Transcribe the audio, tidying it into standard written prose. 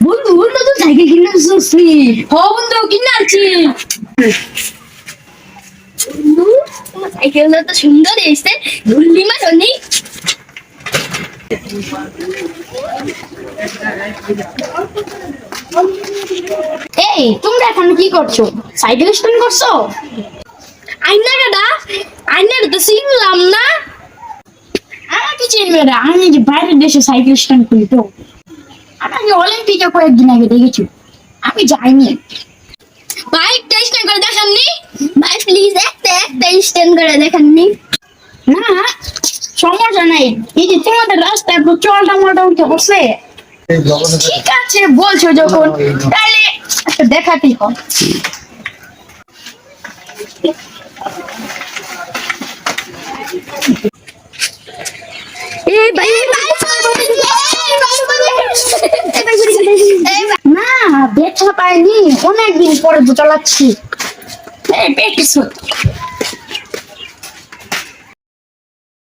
বন্ধু নতুন সাইকেল কিনে আসছি। হ বন্ধু কিনে আনছি। বন্ধু তোমার সাইকেলটা তো সুন্দর এসে ধুলি মারনি। এই তোমরা এখন কি করছো? সাইকেল স্ট্যান্ড করছো? আইনাটা তো চিনলাম না। আমাকে চিনবে না, আমি যে বাইরের দেশে সাইকেল স্ট্যান্ড করি তো। আমাকে অলিম্পিকে কয়েকদিন আগে দেখেছি, আমি যাইনি। বাইকটা স্ট্যান্ড করে দেখাননি? ভাই প্লিজ একটা একটা স্ট্যান্ড করে দেখাননি? না সমস্যা নাই, এই যে তোমাদের রাস্তায় একটু চলটা মোটা উঠে পড়ছে। ঠিক আছে বলছো যখন, তাহলে একটা দেখাতেই হবে। এই ভাই না ব্যথা পাইনি, অনেকদিন পরে চালাচ্ছি। এই বেশ